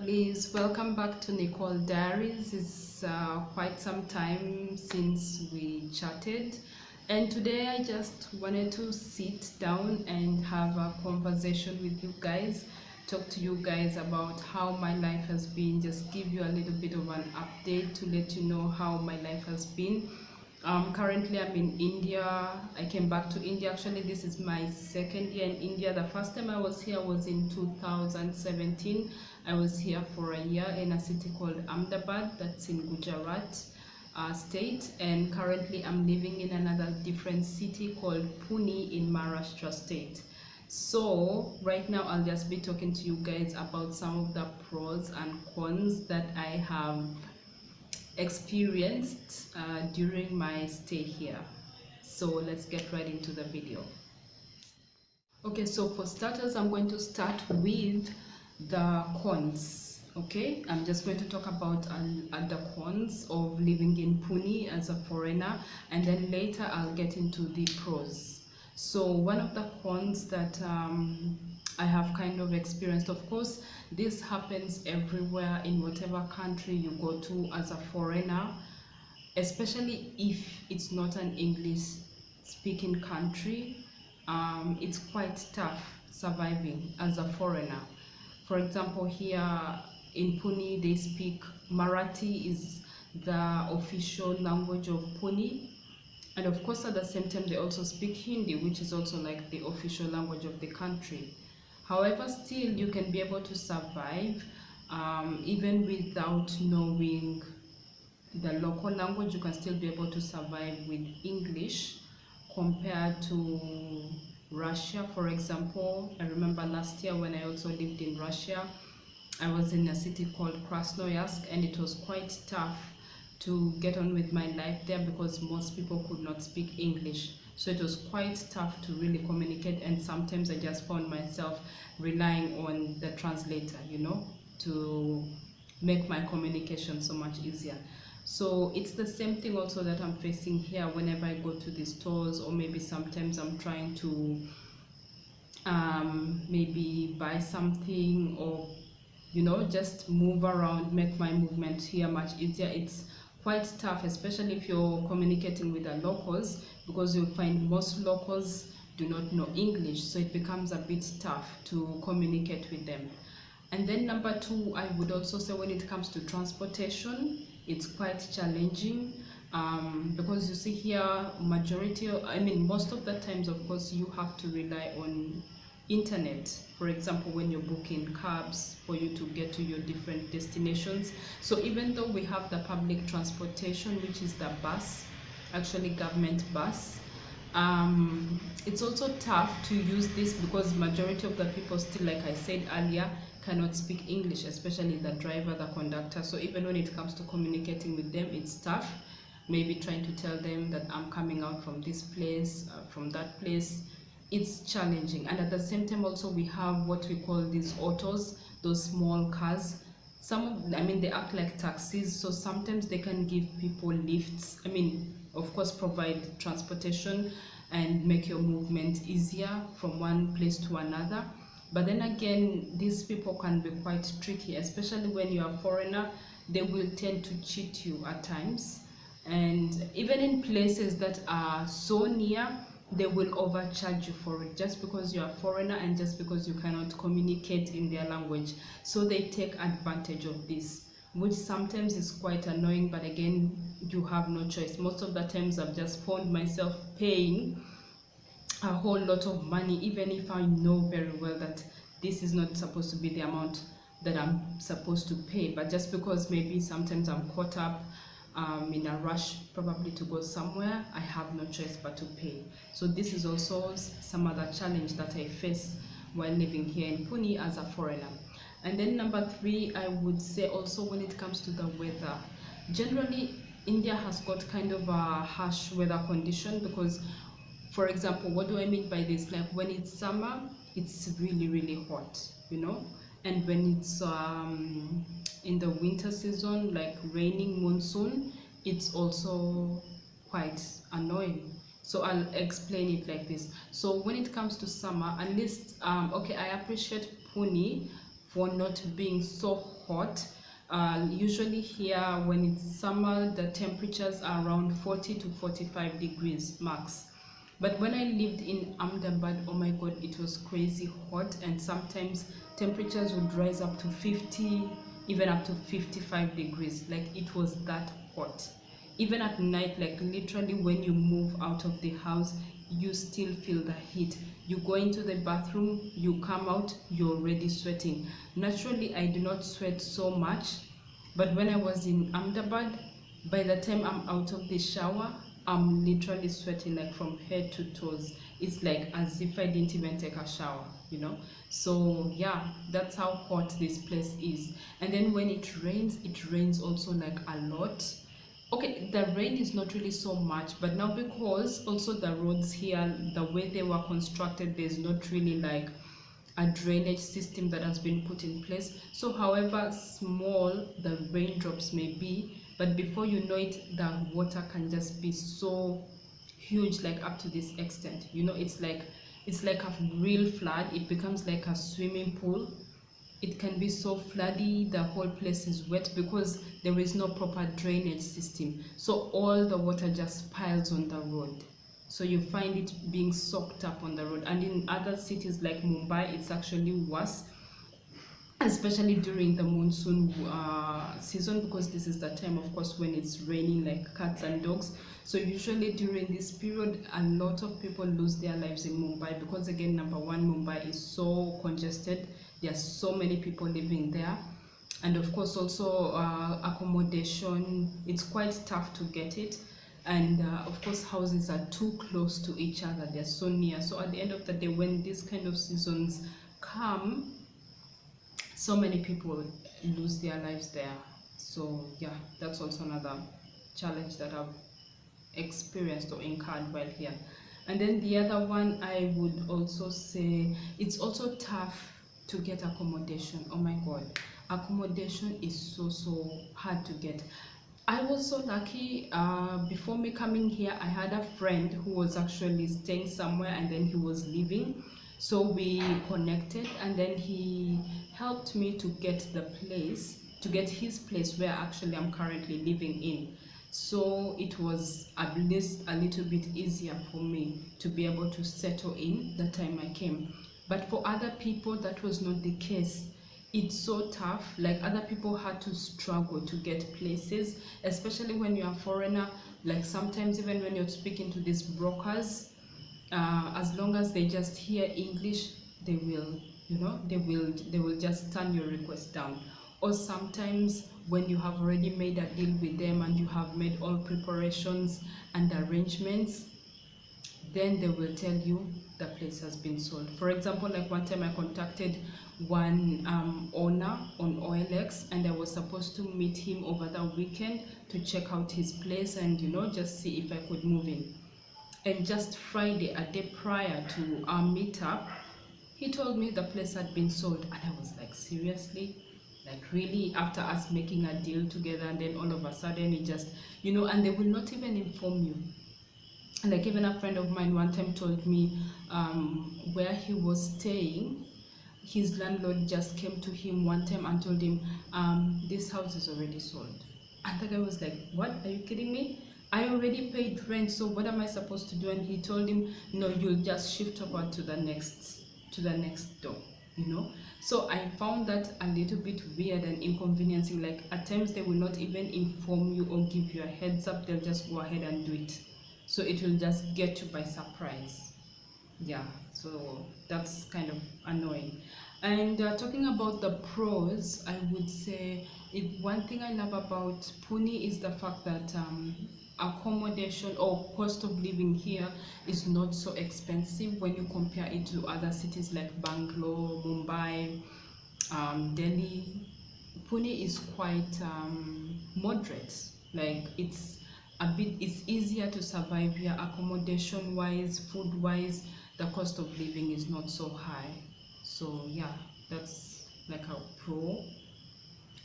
lovelies, welcome back to Nicole Diaries. It's quite some time since we chatted, and today I just wanted to sit down and have a conversation with you guys, talk to you guys about how my life has been, just give you a little bit of an update to let you know how my life has been. Currently I'm in India. I came back to India. Actually, this is my second year in India. The first time I was here was in 2017. I was here for a year in a city called Ahmedabad, that's in Gujarat state, and currently I'm living in another different city called Pune in Maharashtra state. So right now I'll just be talking to you guys about some of the pros and cons that I have experienced during my stay here. So let's get right into the video. Okay, so for starters, I'm going to start with the cons. Okay, I'm just going to talk about the cons of living in Pune as a foreigner, and then later I'll get into the pros. So one of the cons that I have kind of experienced, of course, this happens everywhere in whatever country you go to as a foreigner, especially if it's not an English speaking country. It's quite tough surviving as a foreigner. For example, here in Pune, they speak Marathi is the official language of Pune. And of course, at the same time, they also speak Hindi, which is also like the official language of the country. However, still, you can be able to survive even without knowing the local language. You can still be able to survive with English compared to Russia. For example, I remember last year when I also lived in Russia, I was in a city called Krasnoyarsk, and it was quite tough to get on with my life there because most people could not speak English. So it was quite tough to really communicate, and sometimes I just found myself relying on the translator, to make my communication so much easier. So it's the same thing also that I'm facing here whenever I go to the stores, or maybe sometimes I'm trying to maybe buy something, or just move around, make my movement here much easier. It's quite tough, especially if you're communicating with the locals, because you'll find most locals do not know English, so it becomes a bit tough to communicate with them. And then number two, I would also say when it comes to transportation, it's quite challenging, because you see here, most of the times, of course, you have to rely on internet. For example, when you're booking cabs for you to get to your different destinations. So even though we have the public transportation, which is the bus, actually government bus, it's also tough to use this because majority of the people still, like I said earlier, cannot speak English, especially the driver, the conductor. So even when it comes to communicating with them, it's tough. Maybe trying to tell them that I'm coming out from this place, from that place, it's challenging. And at the same time also, we have what we call these autos, those small cars. They act like taxis, so sometimes they can give people lifts. Of course, provide transportation and make your movement easier from one place to another. But then again, these people can be quite tricky, especially when you're a foreigner. They will tend to cheat you at times, and even in places that are so near, they will overcharge you for it, just because you're a foreigner and just because you cannot communicate in their language. So they take advantage of this, which sometimes is quite annoying, but again, you have no choice. Most of the times I've just found myself paying a whole lot of money, even if I know very well that this is not supposed to be the amount that I'm supposed to pay, but just because maybe sometimes I'm caught up in a rush probably to go somewhere, I have no choice but to pay. So this is also some other challenge that I face while living here in Pune as a foreigner. And then number three, I would say also when it comes to the weather, generally India has got kind of a harsh weather condition, because for example, what do I mean by this? Like when it's summer, it's really, really hot, and when it's in the winter season, like raining monsoon, it's also quite annoying. So I'll explain it like this. So when it comes to summer, at least okay, I appreciate Pune for not being so hot. Usually here when it's summer, the temperatures are around 40 to 45 degrees max. But when I lived in Ahmedabad, oh my god, it was crazy hot, and sometimes temperatures would rise up to 50, even up to 55 degrees. Like, it was that hot. Even at night, like literally when you move out of the house, you still feel the heat. You go into the bathroom, you come out, you're already sweating. Naturally, I do not sweat so much, but when I was in Ahmedabad, by the time I'm out of the shower, I'm literally sweating like from head to toes. It's like as if I didn't even take a shower, you know. So yeah, that's how hot this place is. And then when it rains also like a lot. Okay, the rain is not really so much, but now because also the roads here, the way they were constructed, there's not really like a drainage system that has been put in place. So however small the raindrops may be, but before you know it, the water can just be so huge, like up to this extent, you know. It's like a real flood. It becomes like a swimming pool. It can be so floody, the whole place is wet because there is no proper drainage system, so all the water just piles on the road. So you find it being soaked up on the road. And in other cities like Mumbai, it's actually worse, especially during the monsoon season, because this is the time, of course, when it's raining like cats and dogs. So usually during this period, a lot of people lose their lives in Mumbai because, again, number one, Mumbai is so congested. There are so many people living there, and of course also accommodation, it's quite tough to get it. And of course houses are too close to each other, they're so near. So at the end of the day, when these kind of seasons come, so many people lose their lives there. So yeah, that's also another challenge that I've experienced or incurred while here. And then the other one, I would also say it's also tough to get accommodation. Oh my god, accommodation is so hard to get. I was so lucky. Before me coming here, I had a friend who was actually staying somewhere and then he was leaving. So we connected, and then he helped me to get his place where actually I'm currently living in. So it was at least a little bit easier for me to be able to settle in the time I came. But for other people, that was not the case. It's so tough. Like, other people had to struggle to get places, especially when you're a foreigner. Like, sometimes even when you're speaking to these brokers, as long as they just hear English, they will, they will just turn your request down. Or sometimes when you have already made a deal with them and you have made all preparations and arrangements, then they will tell you the place has been sold. For example, like one time I contacted one owner on OLX, and I was supposed to meet him over the weekend to check out his place and, just see if I could move in. And just Friday, a day prior to our meetup, he told me the place had been sold. And I was like, seriously? Like, really? After us making a deal together, and then all of a sudden it just, and they will not even inform you. Like, even a friend of mine one time told me where he was staying, his landlord just came to him one time and told him, this house is already sold. And the guy was like, what? Are you kidding me? I already paid rent, so what am I supposed to do? And he told him, no, you'll just shift over to the next door, So I found that a little bit weird and inconveniencing. Like, at times they will not even inform you or give you a heads up, they'll just go ahead and do it. So it will just get you by surprise. Yeah, so that's kind of annoying. And talking about the pros, I would say one thing I love about Pune is the fact that accommodation or cost of living here is not so expensive when you compare it to other cities like Bangalore, Mumbai, Delhi. Pune is quite moderate. Like, it's easier to survive here. Accommodation wise, food wise, the cost of living is not so high. So yeah, that's like a pro.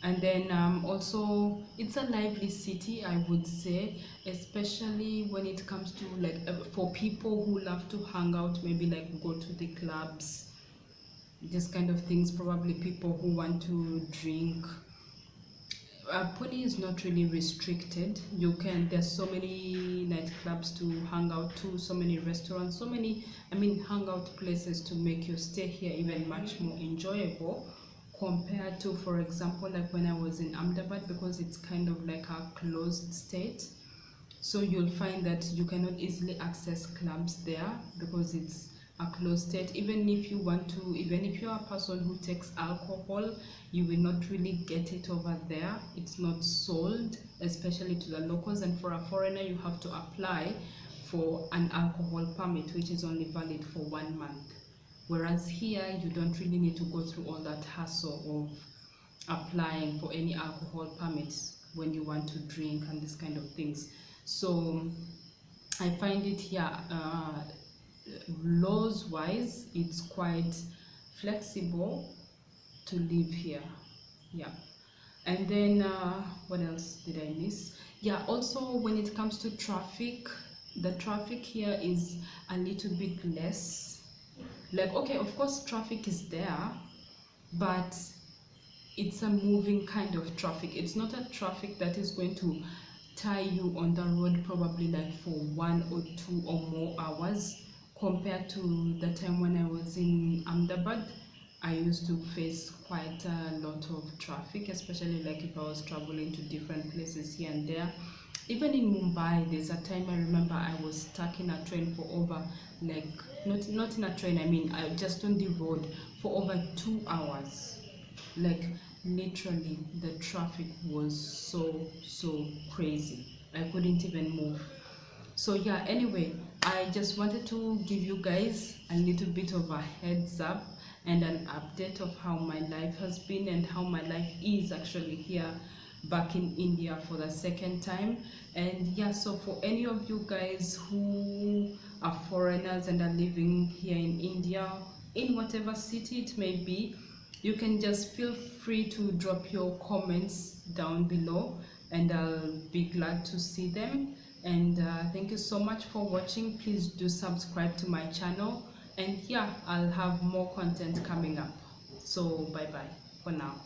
And then also it's a lively city, I would say, especially when it comes to like for people who love to hang out, maybe like go to the clubs, this kind of things. Probably people who want to drink, Pune is not really restricted. There's so many nightclubs to hang out to, so many restaurants, so many, I mean, hangout places to make your stay here even much more enjoyable compared to, for example, like when I was in Ahmedabad, because it's kind of like a closed state. So you'll find that you cannot easily access clubs there because it's a closed state. Even if you're a person who takes alcohol, you will not really get it over there. It's not sold, especially to the locals, and for a foreigner you have to apply for an alcohol permit, which is only valid for 1 month. Whereas here you don't really need to go through all that hassle of applying for any alcohol permits when you want to drink and this kind of things. So I find it here, laws wise, it's quite flexible to live here. Yeah. And then what else did I miss? Yeah, also when it comes to traffic, the traffic here is a little bit less. Like, okay, of course traffic is there, but it's a moving kind of traffic. It's not a traffic that is going to tie you on the road probably like for 1 or 2 or more hours, compared to the time when I was in Ahmedabad. I used to face quite a lot of traffic, especially like if I was traveling to different places here and there. Even in Mumbai, there's a time I remember I was stuck in a train for over, like, not in a train, I mean I just on the road for over 2 hours. Like, literally the traffic was so crazy, I couldn't even move. So yeah, anyway, I just wanted to give you guys a little bit of a heads up and an update of how my life has been and how my life is actually here back in India for the second time. And yeah, so for any of you guys who are foreigners and are living here in India, in whatever city it may be, you can just feel free to drop your comments down below and I'll be glad to see them. And thank you so much for watching. Please do subscribe to my channel, and yeah, I'll have more content coming up. So bye bye for now.